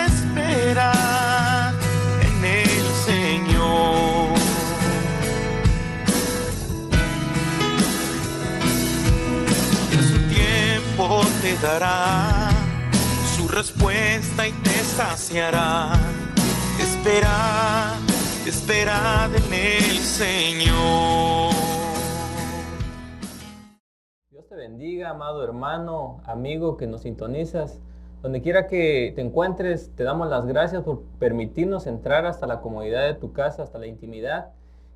espera en el Señor. En su tiempo te dará su respuesta y te saciará. Esperad en el Señor. Dios te bendiga, amado hermano, amigo que nos sintonizas. Donde quiera que te encuentres, te damos las gracias por permitirnos entrar hasta la comodidad de tu casa, hasta la intimidad.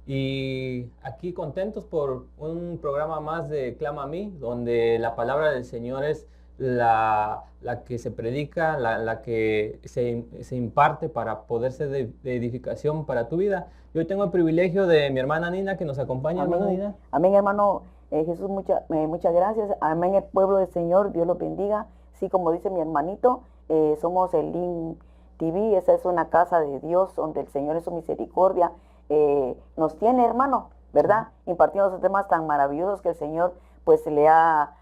Y aquí contentos por un programa más de Clama a mí, donde la palabra del Señor es la que se predica, la que se imparte para poder ser de edificación para tu vida. Yo tengo el privilegio de mi hermana Nina que nos acompaña. Amén. Hermana Nina. Amén, hermano Jesús, muchas gracias. Amén, el pueblo del Señor, Dios los bendiga. Sí, como dice mi hermanito, somos el Link TV, esa es una casa de Dios donde el Señor en su misericordia nos tiene, hermano, ¿verdad? Impartiendo esos temas tan maravillosos que el Señor pues le ha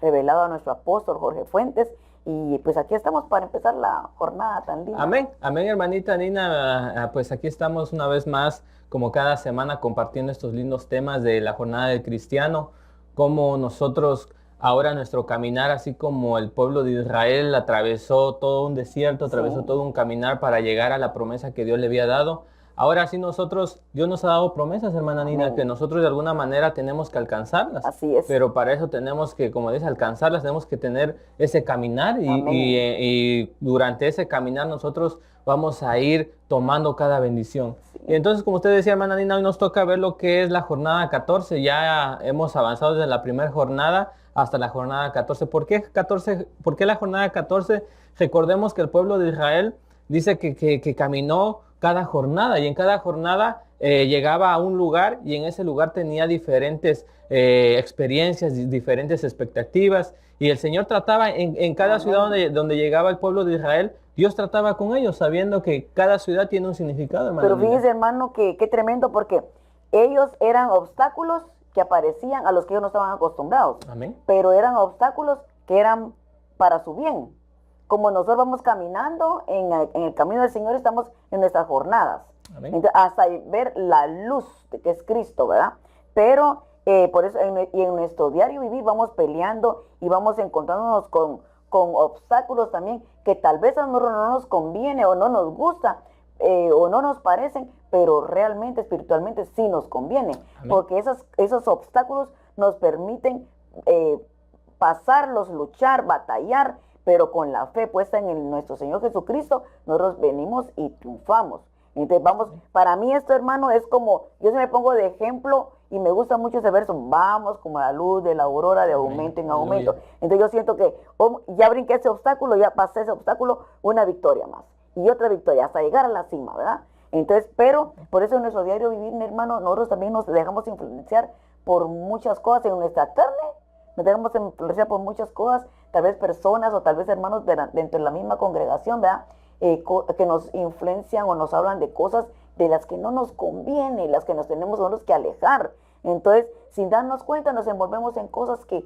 revelado a nuestro apóstol Jorge Fuentes. Y pues aquí estamos para empezar la jornada tan linda. Amén, amén, hermanita Nina. Pues aquí estamos una vez más, como cada semana, compartiendo estos lindos temas de la jornada del cristiano, como nosotros ahora nuestro caminar, así como el pueblo de Israel atravesó todo un desierto, atravesó todo un caminar para llegar a la promesa que Dios le había dado. Ahora sí nosotros, Dios nos ha dado promesas, hermana Nina, que nosotros de alguna manera tenemos que alcanzarlas. Así es. Pero para eso tenemos que, como dice, alcanzarlas, tenemos que tener ese caminar y durante ese caminar nosotros vamos a ir tomando cada bendición. Sí. Y entonces, como usted decía, hermana Nina, hoy nos toca ver lo que es la jornada 14. Ya hemos avanzado desde la primera jornada hasta la jornada 14. ¿Por qué 14? ¿Por qué la jornada 14? Recordemos que el pueblo de Israel dice que caminó cada jornada, y en cada jornada llegaba a un lugar, y en ese lugar tenía diferentes experiencias, diferentes expectativas, y el Señor trataba en cada ciudad donde llegaba el pueblo de Israel. Dios trataba con ellos, sabiendo que cada ciudad tiene un significado, hermano. Pero fíjese, hermano, que qué tremendo, porque ellos eran obstáculos que aparecían a los que ellos no estaban acostumbrados. Amén. Pero eran obstáculos que eran para su bien. Como nosotros vamos caminando en el camino del Señor, estamos en nuestras jornadas. Amén. Entonces, hasta ver la luz que es Cristo, ¿verdad? Pero por eso en nuestro diario vivir vamos peleando y vamos encontrándonos con obstáculos también que tal vez a nosotros no nos conviene o no nos gusta o no nos parecen, pero realmente espiritualmente sí nos conviene. Amén. Porque esos obstáculos nos permiten pasarlos, luchar, batallar, pero con la fe puesta en nuestro Señor Jesucristo, nosotros venimos y triunfamos. Entonces vamos, para mí esto, hermano, es como, yo se me pongo de ejemplo y me gusta mucho ese verso, vamos como la luz de la aurora de aumento en aumento. Entonces yo siento que ya brinqué ese obstáculo, ya pasé ese obstáculo, una victoria más y otra victoria hasta llegar a la cima, ¿verdad? Entonces, pero por eso en nuestro diario vivir, mi hermano, nosotros también nos dejamos influenciar por muchas cosas en nuestra carne. Nos dejamos influenciar por muchas cosas, tal vez personas o tal vez hermanos dentro de la misma congregación, ¿verdad? Que nos influencian o nos hablan de cosas de las que no nos conviene, las que nos tenemos nosotros que alejar. Entonces, sin darnos cuenta, nos envolvemos en cosas que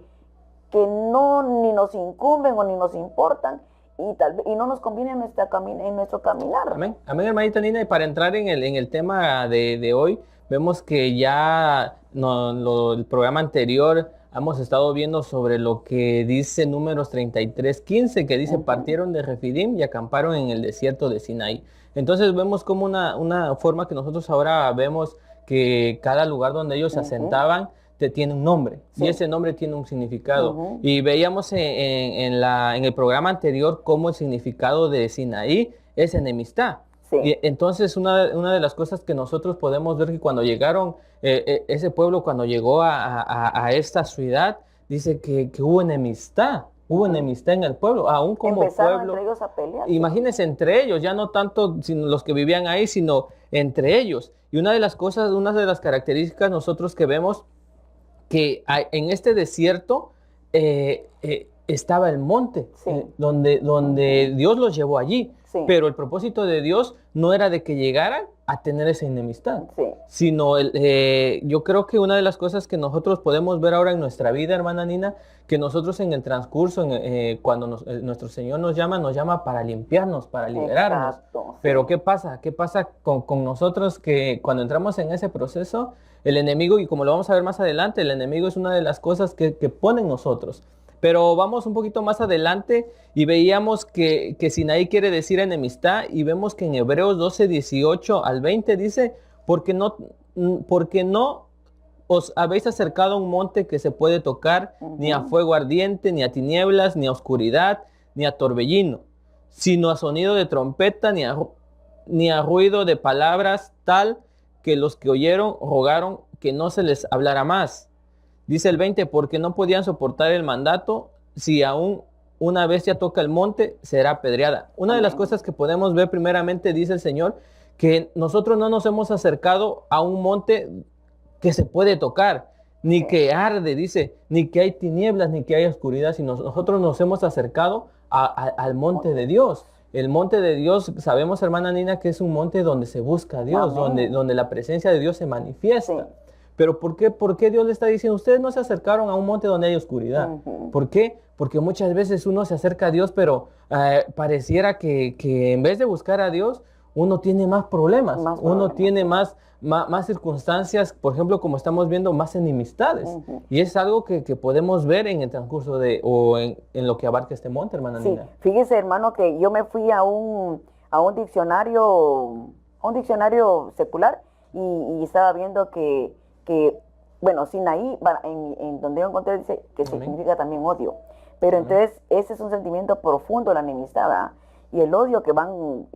no ni nos incumben o ni nos importan y no nos conviene en nuestro caminar. Amén, amén, hermanita Nina. Y para entrar en el tema de hoy, vemos que ya el programa anterior hemos estado viendo sobre lo que dice Números 33:15, que dice, partieron de Refidim y acamparon en el desierto de Sinaí. Entonces vemos como una forma que nosotros ahora vemos que cada lugar donde ellos se asentaban tiene un nombre, y ese nombre tiene un significado. Y veíamos en el programa anterior cómo el significado de Sinaí es enemistad. Sí. Y entonces una de las cosas que nosotros podemos ver que cuando llegaron, ese pueblo cuando llegó a esta ciudad, dice que hubo enemistad. Hubo enemistad en el pueblo, aún como empezaron pueblo. Entre ellos a pelear. Imagínense entre ellos, ya no tanto los que vivían ahí, sino entre ellos. Y una de las características nosotros que vemos, que en este desierto estaba el monte, donde Dios los llevó allí. Sí. Pero el propósito de Dios no era de que llegaran a tener esa enemistad, Sí. sino yo creo que una de las cosas que nosotros podemos ver ahora en nuestra vida, hermana Nina, que nosotros en el transcurso, cuando nuestro Señor nos llama para limpiarnos, para liberarnos. Exacto, sí. Pero ¿qué pasa? ¿Qué pasa con nosotros que cuando entramos en ese proceso, el enemigo, y como lo vamos a ver más adelante, el enemigo es una de las cosas que pone en nosotros? Pero vamos un poquito más adelante y veíamos que Sinaí quiere decir enemistad, y vemos que en Hebreos 12, 18 al 20 dice, porque no os habéis acercado a un monte que se puede tocar, ni a fuego ardiente, ni a tinieblas, ni a oscuridad, ni a torbellino, sino a sonido de trompeta, ni a ruido de palabras, tal que los que oyeron rogaron que no se les hablara más. Dice el 20, porque no podían soportar el mandato, si aún una bestia toca el monte, será apedreada. Una de las cosas que podemos ver primeramente, dice el Señor, que nosotros no nos hemos acercado a un monte que se puede tocar, ni que arde, dice, ni que hay tinieblas, ni que hay oscuridad, sino nosotros nos hemos acercado al monte de Dios. El monte de Dios, sabemos, hermana Nina, que es un monte donde se busca a Dios, donde la presencia de Dios se manifiesta. Sí. Pero ¿por qué Dios le está diciendo, ustedes no se acercaron a un monte donde hay oscuridad? ¿Por qué? Porque muchas veces uno se acerca a Dios, pero pareciera que en vez de buscar a Dios, uno tiene más problemas, uno tiene más circunstancias, por ejemplo, como estamos viendo, más enemistades. Y es algo que podemos ver en el transcurso en lo que abarca este monte, hermana Nina. Fíjese, hermano, que yo me fui a un diccionario secular y estaba viendo que bueno, Sinaí, en donde yo encontré, dice que significa también odio. Pero entonces ese es un sentimiento profundo, la enemistad, ¿verdad? Y el odio que van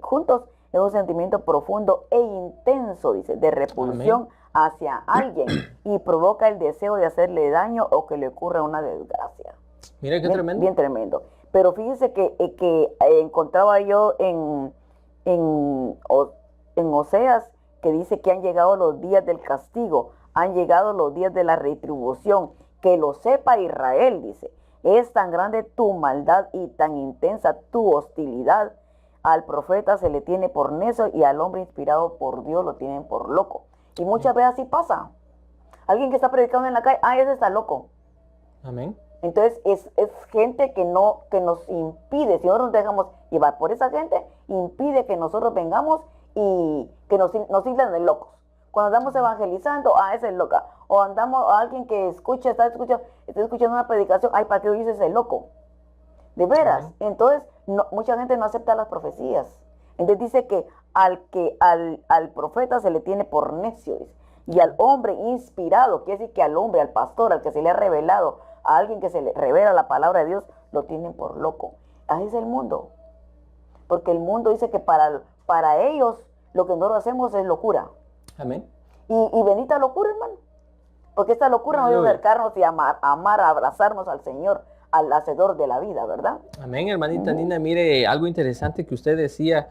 juntos es un sentimiento profundo e intenso, dice, de repulsión hacia alguien y provoca el deseo de hacerle daño o que le ocurra una desgracia. Mira qué tremendo. Bien tremendo. Pero fíjese que encontraba yo en Oseas que dice que han llegado los días del castigo, han llegado los días de la retribución, que lo sepa Israel, dice. Es tan grande tu maldad y tan intensa tu hostilidad. Al profeta se le tiene por necio y al hombre inspirado por Dios lo tienen por loco. Y muchas veces así pasa. Alguien que está predicando en la calle, ese está loco. Amén. Entonces es gente que nos impide, si nosotros nos dejamos llevar por esa gente, impide que nosotros vengamos y que nos tildan de locos. Cuando andamos evangelizando, esa es loca. O andamos a alguien que está escuchando una predicación, ¿para qué dices ese loco? De veras. Entonces, mucha gente no acepta las profecías. Entonces dice que al profeta se le tiene por necio, dice. Y al hombre inspirado, quiere decir que al hombre, al pastor, al que se le ha revelado, a alguien que se le revela la palabra de Dios, lo tienen por loco. Así es el mundo. Porque el mundo dice que para ellos lo que nosotros hacemos es locura. Amén. Y bendita locura, hermano. Porque esta locura nos debe acercarnos y amar, abrazarnos al Señor, al hacedor de la vida, ¿verdad? Amén, hermanita Nina. Mire, algo interesante que usted decía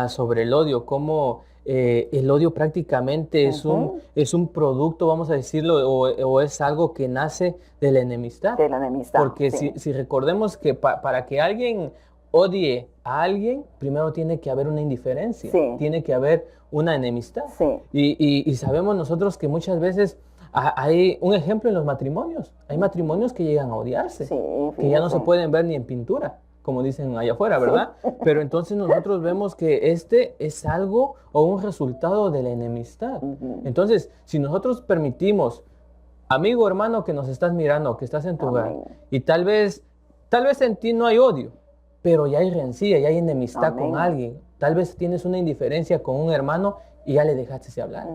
sobre el odio, cómo el odio prácticamente es un producto, vamos a decirlo, o es algo que nace de la enemistad. De la enemistad. Porque si recordemos que para que alguien odie a alguien, primero tiene que haber una indiferencia, tiene que haber una enemistad. Y sabemos nosotros que muchas veces hay un ejemplo en los matrimonios. Hay matrimonios que llegan a odiarse, que ya no se pueden ver ni en pintura, como dicen allá afuera, ¿verdad? Pero entonces nosotros vemos que este es algo o un resultado de la enemistad. Entonces, si nosotros permitimos, amigo, hermano, que nos estás mirando, que estás en tu hogar, y tal vez en ti no hay odio, pero ya hay rencilla, ya hay enemistad con alguien. Tal vez tienes una indiferencia con un hermano y ya le dejaste de hablar.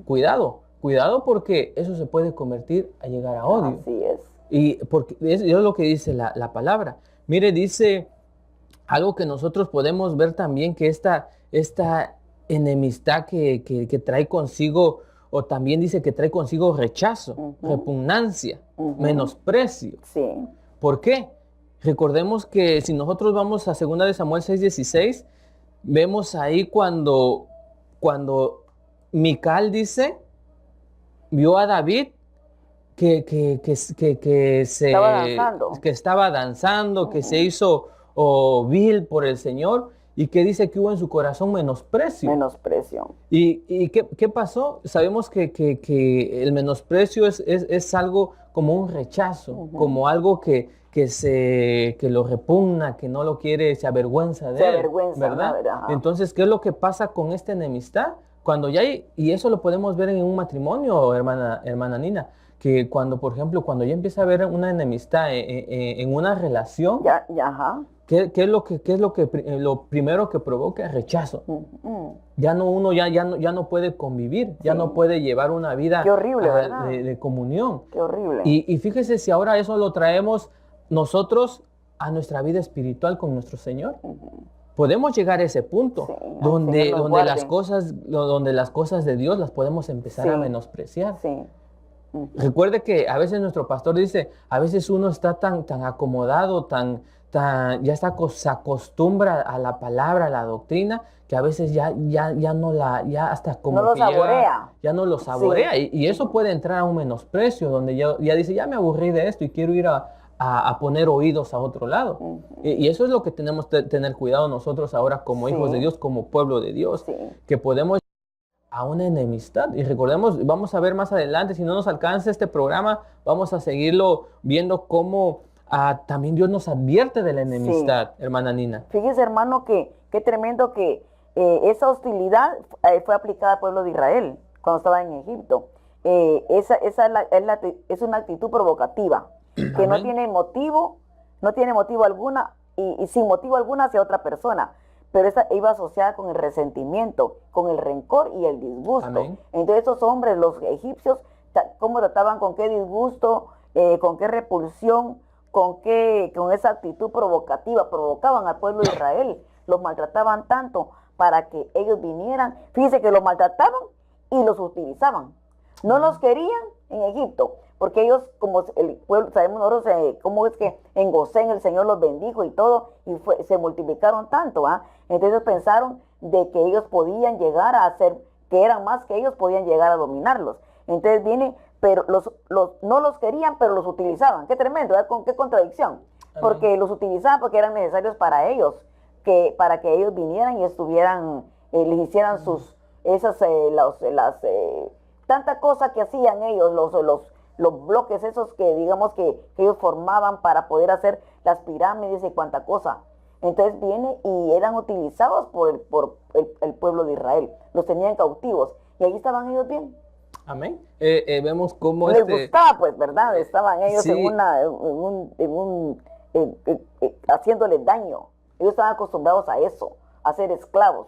Cuidado porque eso se puede convertir a llegar a odio. Así es. Y porque es lo que dice la palabra. Mire, dice algo que nosotros podemos ver también, que esta enemistad que trae consigo, o también dice que trae consigo rechazo, repugnancia, menosprecio. ¿Por qué? Recordemos que si nosotros vamos a 2 de Samuel 6:16, vemos ahí cuando Mical dice, vio a David que estaba danzando, que se hizo vil por el Señor, y que dice que hubo en su corazón menosprecio. Menosprecio. ¿Y qué pasó? Sabemos que el menosprecio es algo como un rechazo, como algo que lo repugna, que no lo quiere, se avergüenza de él, ¿verdad? Entonces, ¿qué es lo que pasa con esta enemistad? Cuando ya hay, y eso lo podemos ver en un matrimonio, hermana Nina, que cuando, por ejemplo, cuando ya empieza a haber una enemistad en una relación, ¿qué es lo primero que provoca? Rechazo. Ya no, uno ya no puede convivir, ya no puede llevar una vida de comunión. Qué horrible. Y fíjese si ahora eso lo traemos nosotros a nuestra vida espiritual con nuestro Señor. Podemos llegar a ese punto donde las cosas de Dios las podemos empezar a menospreciar. Recuerde que a veces nuestro pastor dice, a veces uno está tan acomodado, se acostumbra a la palabra, a la doctrina, que a veces ya no lo saborea. Y eso puede entrar a un menosprecio, donde ya dice, ya me aburrí de esto y quiero ir a poner oídos a otro lado. Y eso es lo que tenemos que tener cuidado nosotros ahora como hijos de Dios, como pueblo de Dios, que podemos a una enemistad. Y recordemos, vamos a ver más adelante, si no nos alcanza este programa, vamos a seguirlo viendo cómo también Dios nos advierte de la enemistad, hermana Nina. Fíjese, hermano, que qué tremendo que esa hostilidad fue aplicada al pueblo de Israel cuando estaba en Egipto. Es una actitud provocativa que no tiene motivo alguna y sin motivo alguna hacia otra persona. Pero esa iba asociada con el resentimiento, con el rencor y el disgusto. Amén. Entonces esos hombres, los egipcios, ¿cómo trataban? ¿Con qué disgusto? ¿Con qué repulsión? ¿Con esa actitud provocativa? Provocaban al pueblo de Israel. Los maltrataban tanto para que ellos vinieran. Fíjense que los maltrataban y los utilizaban. No los querían en Egipto, porque ellos, como el pueblo, sabemos nosotros cómo es que en Gosén el Señor los bendijo y todo, y se multiplicaron tanto, Entonces pensaron de que ellos podían llegar a ser, que eran más que ellos, podían llegar a dominarlos. Entonces viene, pero no los querían, pero los utilizaban. Qué tremendo, ¿con qué contradicción? Amén. Porque los utilizaban porque eran necesarios para ellos, para que ellos vinieran y estuvieran, les hicieran tantas cosas que hacían ellos, los bloques esos que digamos que ellos formaban para poder hacer las pirámides y cuánta cosa. Entonces viene y eran utilizados por el pueblo de Israel. Los tenían cautivos y ahí estaban ellos bien. Amén. Vemos cómo les gustaba, pues, ¿verdad? Estaban ellos haciéndoles daño. Ellos estaban acostumbrados a eso, a ser esclavos.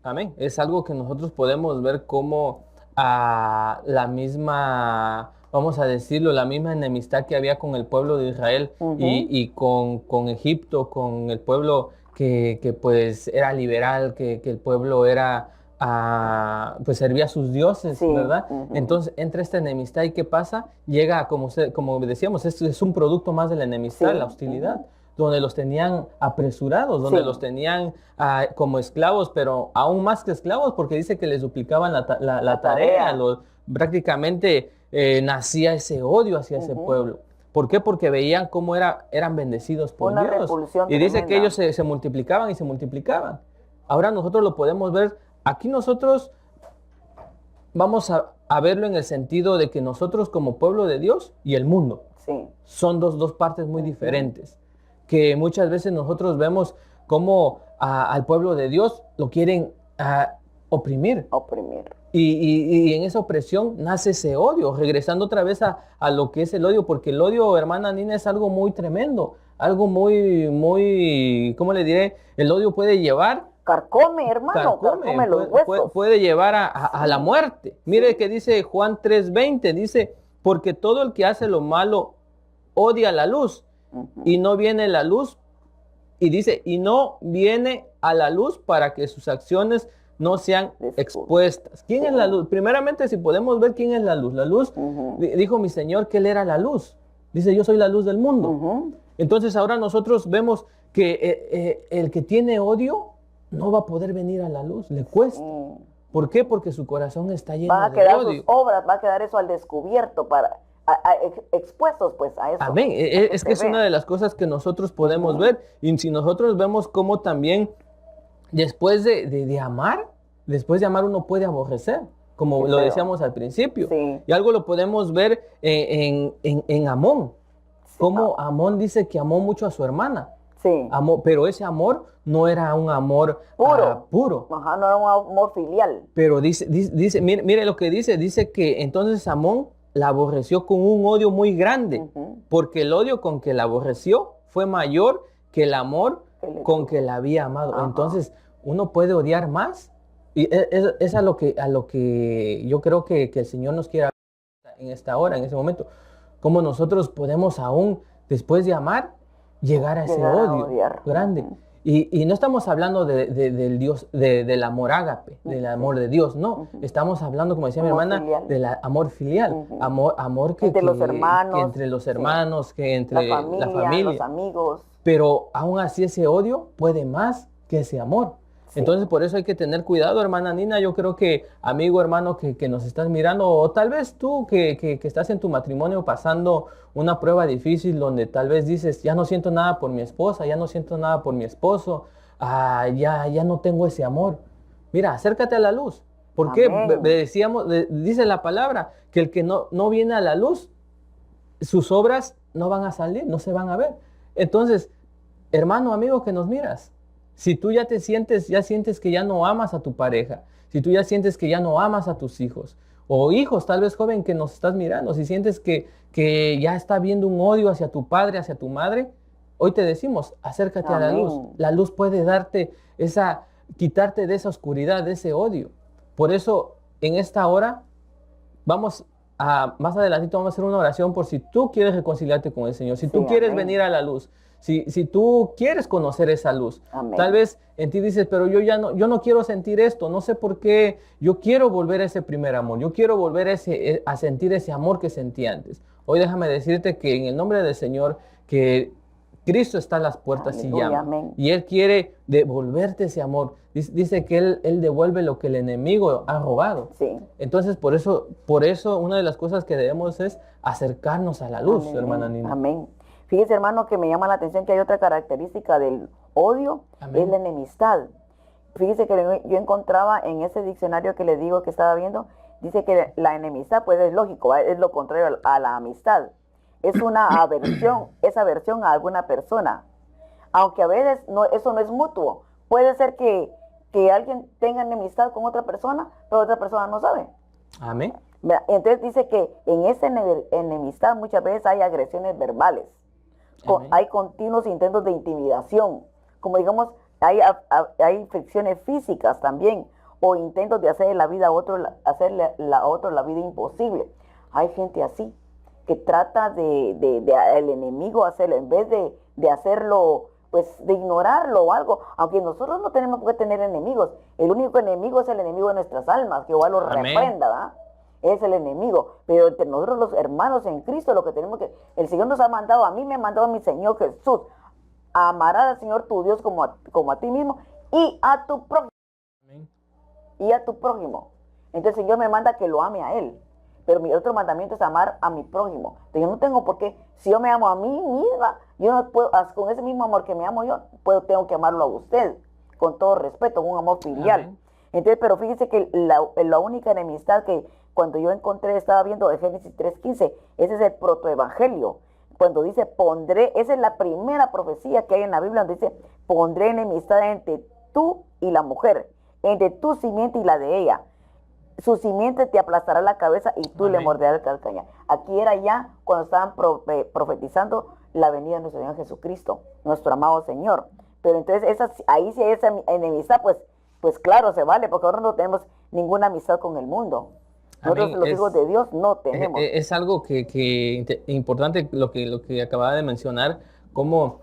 Amén. Es algo que nosotros podemos ver como la misma, vamos a decirlo, la misma enemistad que había con el pueblo de Israel y con Egipto, con el pueblo que pues era liberal, que el pueblo era, pues servía a sus dioses, ¿verdad? Entonces entra esta enemistad y ¿qué pasa? Llega, como decíamos, es un producto más de la enemistad, la hostilidad. Donde los tenían apresurados, donde los tenían como esclavos, pero aún más que esclavos, porque dice que les duplicaban la tarea. Prácticamente nacía ese odio hacia ese pueblo. ¿Por qué? Porque veían cómo eran bendecidos por Dios. Y dice que ellos se multiplicaban y se multiplicaban. Ahora nosotros lo podemos ver, aquí nosotros vamos a verlo en el sentido de que nosotros como pueblo de Dios y el mundo son dos partes muy diferentes. Que muchas veces nosotros vemos cómo al pueblo de Dios lo quieren oprimir. Y en esa opresión nace ese odio, regresando otra vez a lo que es el odio, porque el odio, hermana Nina, es algo muy tremendo, algo muy, ¿cómo le diré? El odio puede llevar... Carcome, hermano, carcome los huesos. Puede llevar a la muerte. Mire que dice Juan 3:20, dice, porque todo el que hace lo malo odia la luz. Y no viene la luz, y dice, y no viene a la luz para que sus acciones no sean expuestas. ¿Quién es la luz? Primeramente, si podemos ver quién es la luz. La luz, dijo mi Señor que Él era la luz. Dice, yo soy la luz del mundo. Entonces ahora nosotros vemos que el que tiene odio no va a poder venir a la luz, le cuesta. ¿Por qué? Porque su corazón está lleno de odio. Va a quedar sus obras, va a quedar eso al descubierto expuestos pues a eso. Amén. Es una de las cosas que nosotros podemos ver. Y si nosotros vemos cómo también de amar, después de amar uno puede aborrecer, como Qué lo feo. decíamos al principio. Sí. Y algo lo podemos ver en Amón. Sí, Como Amón dice que amó mucho a su hermana. Sí. Pero ese amor no era un amor Puro. puro. Ajá, no era un amor filial. Pero dice mire lo que dice que entonces Amón la aborreció con un odio muy grande, Ujú. porque el odio con que la aborreció fue mayor que el amor Que le con tuvo. que la había amado. Ajá. Entonces, uno puede odiar más, y es a lo que yo creo que el Señor nos quiere hablar en esta hora, en ese momento. Cómo nosotros podemos aún, después de amar, llegar a ese Llegar a odio odiar. grande. Ujú. Y no estamos hablando del Dios, del amor ágape, del amor de Dios, no. Ujú. Estamos hablando, como decía mi Amor hermana, filial. del amor filial, Ujú. amor que Entre los que hermanos, entre los sí. hermanos, que entre La familia, los amigos. Pero aún así ese odio puede más que ese amor. Sí. Entonces por eso hay que tener cuidado, hermana Nina. Yo creo que, amigo, hermano, que nos estás mirando, o tal vez tú que estás en tu matrimonio pasando una prueba difícil donde tal vez dices, ya no siento nada por mi esposa, ya no siento nada por mi esposo, ya no tengo ese amor. Mira, acércate a la luz. Porque Amén. dice la palabra que el que no viene a la luz, sus obras no van a salir, no se van a ver. Entonces, hermano, amigo que nos miras, si tú ya sientes que ya no amas a tu pareja, si tú ya sientes que ya no amas a tus hijos, o hijos, tal vez joven que nos estás mirando, si sientes que ya está viendo un odio hacia tu padre, hacia tu madre, hoy te decimos, acércate a la luz. Amén. La luz puede quitarte de esa oscuridad, de ese odio. Por eso, en esta hora, más adelantito vamos a hacer una oración por si tú quieres reconciliarte con el Señor, si tú Sí, quieres amén. venir a la luz, si tú quieres conocer esa luz. Amén. Tal vez en ti dices, pero yo no quiero sentir esto, no sé por qué, yo quiero volver a ese primer amor, yo quiero volver a sentir ese amor que sentí antes. Hoy déjame decirte que en el nombre del Señor, que Cristo está a las puertas y Aleluya, llama. amén. Y Él quiere devolverte ese amor. Dice que Él devuelve lo que el enemigo ha robado. Sí. Entonces, por eso una de las cosas que debemos es acercarnos a la luz, Amén. hermana Nina. Amén. Fíjese, hermano, que me llama la atención que hay otra característica del odio, Amén. es la enemistad. Fíjese que yo encontraba en ese diccionario que le digo que estaba viendo, dice que la enemistad, pues es lógico, ¿va? Es lo contrario a la amistad. Es una aversión, es aversión a alguna persona. Aunque a veces eso no es mutuo. Puede ser que alguien tenga enemistad con otra persona, pero otra persona no sabe. Amén. Entonces dice que en esa enemistad muchas veces hay agresiones verbales. Amén. Hay continuos intentos de intimidación. Como digamos, hay fricciones físicas también. O intentos de hacerle la vida a otro, hacerle a otro la vida imposible. Hay gente así que trata el enemigo hacerlo, en vez de hacerlo, pues de ignorarlo o algo, aunque nosotros no tenemos que tener enemigos, el único enemigo es el enemigo de nuestras almas, que Jehová lo Amén. reprenda, ¿verdad? Es el enemigo, pero entre nosotros los hermanos en Cristo, lo que tenemos que, el Señor nos ha mandado, a mí me ha mandado a mi Señor Jesús, amarás al Señor tu Dios como a ti mismo y a tu prójimo. Amén. Y a tu prójimo. Entonces el Señor me manda que lo ame a Él. Pero mi otro mandamiento es amar a mi prójimo. Entonces yo no tengo por qué, si yo me amo a mí misma, yo no puedo, con ese mismo amor que me amo yo, tengo que amarlo a usted, con todo respeto, con un amor filial. Amén. Entonces, pero fíjese que la única enemistad que cuando yo encontré, estaba viendo de Génesis 3:15, ese es el protoevangelio. Cuando dice, esa es la primera profecía que hay en la Biblia, donde dice, pondré enemistad entre tú y la mujer, entre tu simiente y la de ella. Su simiente te aplastará la cabeza y tú Amén. le morderás el calcañar. Aquí era ya cuando estaban profetizando la venida de nuestro Señor Jesucristo, nuestro amado Señor. Pero entonces ahí sí hay esa enemistad, pues claro, se vale, porque ahora no tenemos ninguna amistad con el mundo. Nosotros Amén. los hijos de Dios no tenemos. Es algo que importante lo que acababa de mencionar, como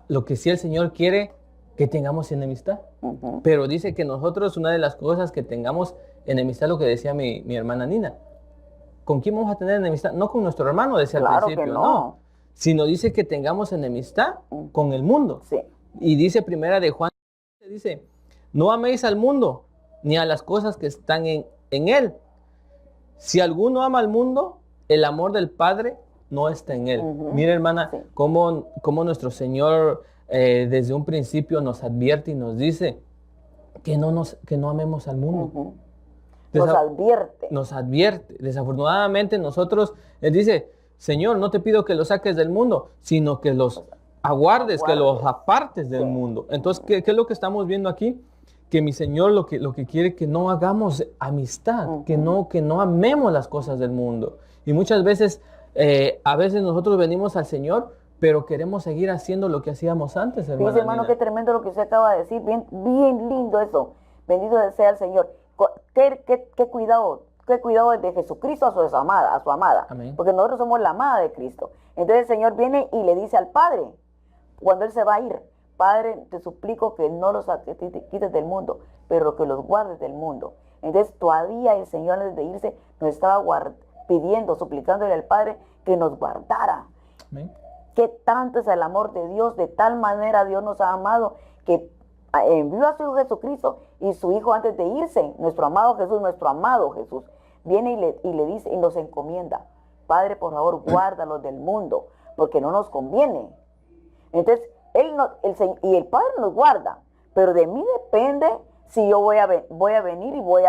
lo que sí el Señor quiere que tengamos enemistad. Ujú. Pero dice que nosotros, una de las cosas que tengamos enemistad, lo que decía mi hermana Nina, ¿con quién vamos a tener enemistad? No con nuestro hermano, decía Claro al principio, que no. no. Sino dice que tengamos enemistad con el mundo. Sí. Y dice primera de Juan, dice, no améis al mundo, ni a las cosas que están en él. Si alguno ama al mundo, el amor del Padre no está en él. Ujú. Mira, hermana, Sí. cómo nuestro Señor desde un principio nos advierte y nos dice que no amemos al mundo. Ujú. Nos advierte. Nos advierte. Desafortunadamente nosotros, Él dice, Señor, no te pido que los saques del mundo, sino que los aguardes, que los apartes del mundo. Entonces, ¿qué es lo que estamos viendo aquí? Que mi Señor lo que quiere que no hagamos amistad, que no amemos las cosas del mundo. Y muchas veces, a veces nosotros venimos al Señor, pero queremos seguir haciendo lo que hacíamos antes, hermano. Dice, hermano, qué tremendo lo que usted acaba de decir. Bien, bien lindo eso. Bendito sea el Señor. Qué cuidado de Jesucristo a su amada. Amén. Porque nosotros somos la amada de Cristo. Entonces el Señor viene y le dice al Padre, cuando Él se va a ir, Padre, te suplico que no los quites del mundo, pero que los guardes del mundo. Entonces todavía el Señor, antes de irse, nos estaba pidiendo, suplicándole al Padre que nos guardara. Amén. Qué tanto es el amor de Dios, de tal manera Dios nos ha amado que envió a su Hijo Jesucristo y su Hijo antes de irse, nuestro amado Jesús, viene y le dice y nos encomienda, Padre, por favor, guárdalos del mundo, porque no nos conviene. Entonces, el Padre nos guarda, pero de mí depende si yo voy a venir y voy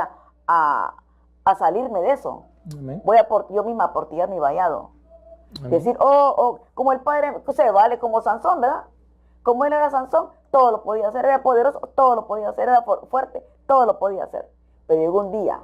a salirme de eso. Amén. Voy yo misma a portillar mi vallado. Amén. Decir, como el Padre se vale como Sansón, ¿verdad? Como él era Sansón, todo lo podía hacer, era poderoso, todo lo podía hacer, era fuerte, todo lo podía hacer. Pero llegó un día.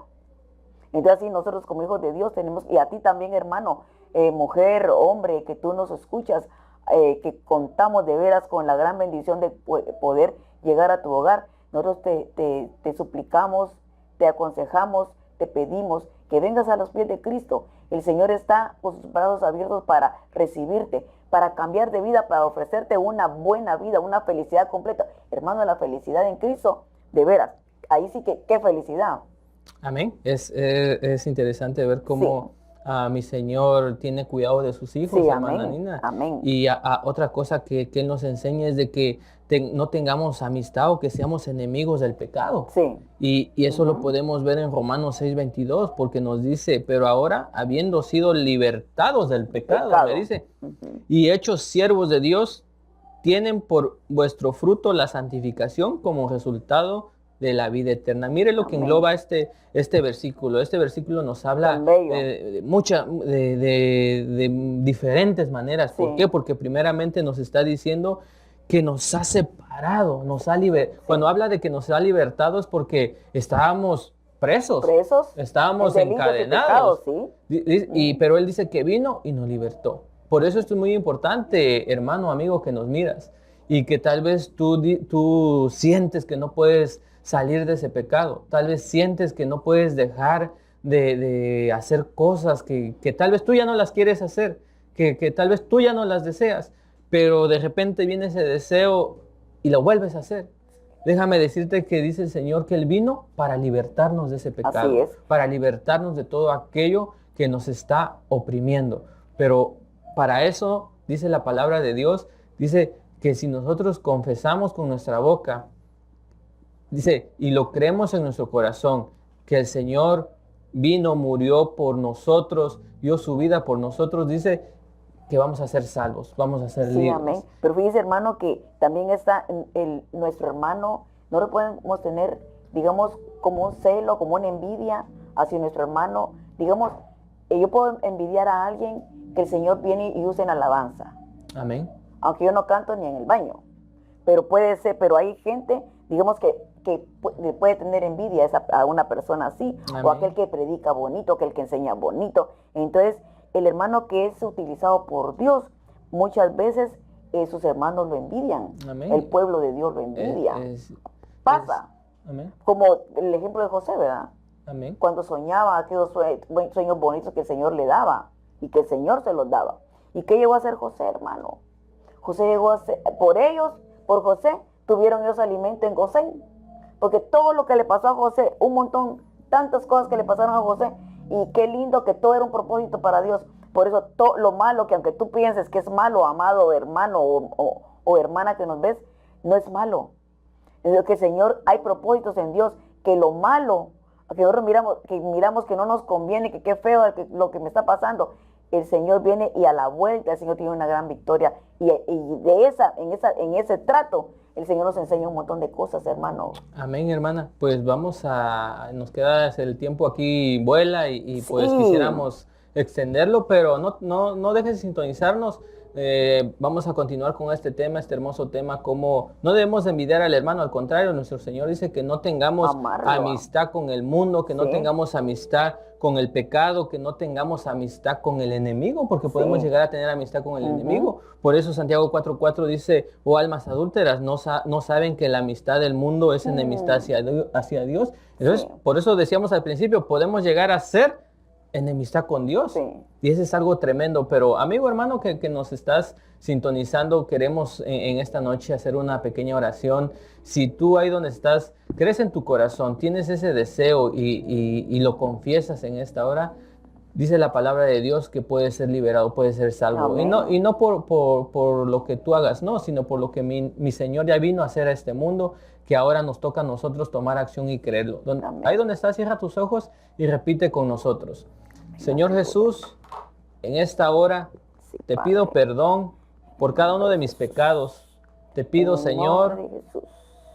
Entonces así nosotros como hijos de Dios tenemos, y a ti también, hermano, mujer, hombre, que tú nos escuchas, que contamos de veras con la gran bendición de poder llegar a tu hogar, nosotros te suplicamos, te aconsejamos, te pedimos que vengas a los pies de Cristo. El Señor está con sus brazos abiertos para recibirte, para cambiar de vida, para ofrecerte una buena vida, una felicidad completa. Hermano, la felicidad en Cristo, de veras, ahí sí que qué felicidad. Amén. Es interesante ver cómo mi Señor tiene cuidado de sus hijos, Sí, hermana amén, Nina. amén. Y otra cosa que Él nos enseña es de que no tengamos amistad o que seamos enemigos del pecado. Sí. Y eso lo podemos ver en Romanos 6:22, porque nos dice, pero ahora, habiendo sido libertados del pecado, le dice, y hechos siervos de Dios, tienen por vuestro fruto la santificación como resultado de la vida eterna. Mire lo que engloba este versículo. Este versículo nos habla de diferentes maneras. ¿Por qué? Porque primeramente nos está diciendo que nos ha separado, nos ha libertado. Cuando habla de que nos ha libertado es porque estábamos presos, estábamos encadenados. Pero Él dice que vino y nos libertó. Por eso esto es muy importante, hermano, amigo, que nos miras y que tal vez tú sientes que no puedes salir de ese pecado. Tal vez sientes que no puedes dejar de hacer cosas que tal vez tú ya no las quieres hacer, que tal vez tú ya no las deseas, pero de repente viene ese deseo y lo vuelves a hacer. Déjame decirte que dice el Señor que Él vino para libertarnos de ese pecado. Así es. Para libertarnos de todo aquello que nos está oprimiendo. Pero para eso, dice la palabra de Dios, dice que si nosotros confesamos con nuestra boca, dice, y lo creemos en nuestro corazón, que el Señor vino, murió por nosotros, dio su vida por nosotros, dice que vamos a ser salvos, vamos a ser libres. Amén. Pero fíjese, hermano, que también está nuestro hermano, no lo podemos tener, digamos, como un celo, como una envidia hacia nuestro hermano. Digamos, yo puedo envidiar a alguien que el Señor viene y usa en alabanza. Amén. Aunque yo no canto ni en el baño. Pero puede ser, pero hay gente, digamos, que puede tener envidia a una persona así. Amén. O aquel que predica bonito, aquel que enseña bonito. Entonces, el hermano que es utilizado por Dios, muchas veces sus hermanos lo envidian. Amén. El pueblo de Dios lo envidia. Pasa. Amén. Como el ejemplo de José, ¿verdad? Amén. Cuando soñaba aquellos sueños bonitos que el Señor le daba y que el Señor se los daba. ¿Y qué llegó a hacer José, hermano? José llegó a ser, por José, tuvieron ellos alimento en Gosén. Porque todo lo que le pasó a José, un montón, tantas cosas que le pasaron a José, y qué lindo que todo era un propósito para Dios. Por eso todo lo malo, que aunque tú pienses que es malo, amado hermano o hermana que nos ves, no es malo. Es que el Señor, hay propósitos en Dios, que lo malo, que nosotros miramos que no nos conviene, que qué feo lo que me está pasando, el Señor viene y a la vuelta el Señor tiene una gran victoria. Y en ese trato, el Señor nos enseña un montón de cosas, hermano. Amén, hermana. Pues nos queda el tiempo aquí vuela y pues Sí. quisiéramos extenderlo, pero no dejes de sintonizarnos. Vamos a continuar con este hermoso tema, como no debemos envidiar al hermano, al contrario, nuestro Señor dice que no tengamos Amarlo. amistad con el mundo, que no Sí. tengamos amistad con el pecado, que no tengamos amistad con el enemigo, porque podemos Sí. llegar a tener amistad con el Ujú. enemigo. Por eso Santiago 4:4 dice, oh almas adúlteras, no saben que la amistad del mundo es enemistad hacia Dios. Entonces, Sí. por eso decíamos al principio, podemos llegar a ser enemistad con Dios. Sí. Y eso es algo tremendo. Pero amigo hermano que nos estás sintonizando, queremos en esta noche hacer una pequeña oración. Si tú ahí donde estás, crees en tu corazón, tienes ese deseo y lo confiesas en esta hora, dice la palabra de Dios que puedes ser liberado, puedes ser salvo. Amén. Y no por lo que tú hagas, no, sino por lo que mi Señor ya vino a hacer a este mundo, que ahora nos toca a nosotros tomar acción y creerlo. Amén. Ahí donde estás, cierra tus ojos y repite con nosotros. Señor Jesús, en esta hora Sí, te Padre. pido perdón por cada uno de mis pecados. Te pido, En el Señor, nombre de Jesús.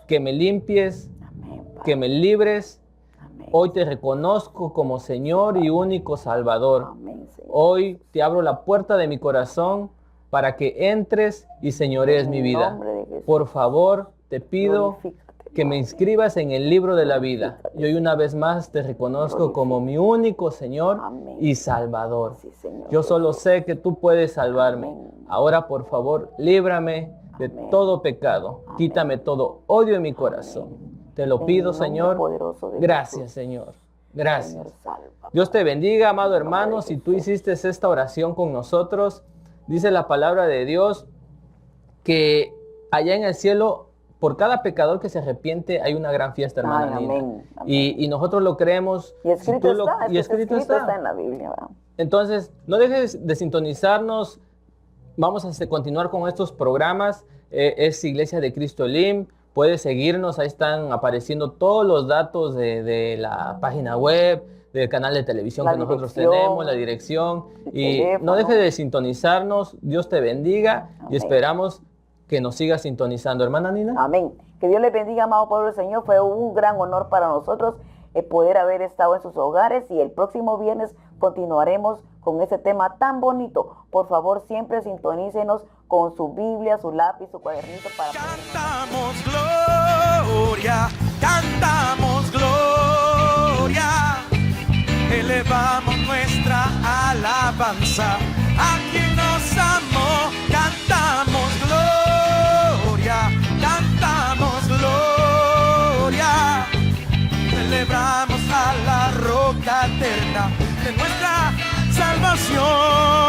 que me limpies, Amén, Padre. que me libres. Amén. Hoy te reconozco como Señor y único Salvador. Amén, Señor. Hoy te abro la puerta de mi corazón para que entres y señorees En mi el vida. nombre de Jesús. Por favor, te pido Glorifícate, que me Padre. inscribas en el libro de la vida. Y hoy una vez más te reconozco como mi único Señor Amén. y Salvador. Sí, Señor. Yo solo sé que tú puedes salvarme. Amén. Ahora, por favor, líbrame de Amén. todo pecado. Amén. Quítame todo odio en mi corazón. Te lo En pido, el nombre Señor. poderoso de Gracias, Jesús. Señor. Gracias. Señor, salva. Dios te bendiga, amado En el nombre hermano. de Si tú Jesús. hiciste esta oración con nosotros, dice la palabra de Dios que allá en el cielo, por cada pecador que se arrepiente, hay una gran fiesta, hermana Ay, Nina. amén, amén. Y nosotros lo creemos. Y escrito Si tú está, y escrito está. en la Biblia, ¿verdad? Entonces, no dejes de sintonizarnos. Vamos a continuar con estos programas. Es Iglesia de Cristo Elim. Puedes seguirnos. Ahí están apareciendo todos los datos de la página web, del canal de televisión La que nosotros dirección, tenemos, la dirección. el Y teléfono. no dejes de sintonizarnos. Dios te bendiga y Amén. esperamos que nos sigas sintonizando. Hermana Nina. Amén. Que Dios les bendiga, amado pueblo del Señor. Fue un gran honor para nosotros poder haber estado en sus hogares, y el próximo viernes continuaremos con ese tema tan bonito. Por favor, siempre sintonícenos con su Biblia, su lápiz, su cuadernito para poder... Cantamos gloria, cantamos gloria, elevamos nuestra alabanza a quien nos amó. Cantamos gloria, cantamos gloria, celebramos a la roca eterna de nuestra salvación.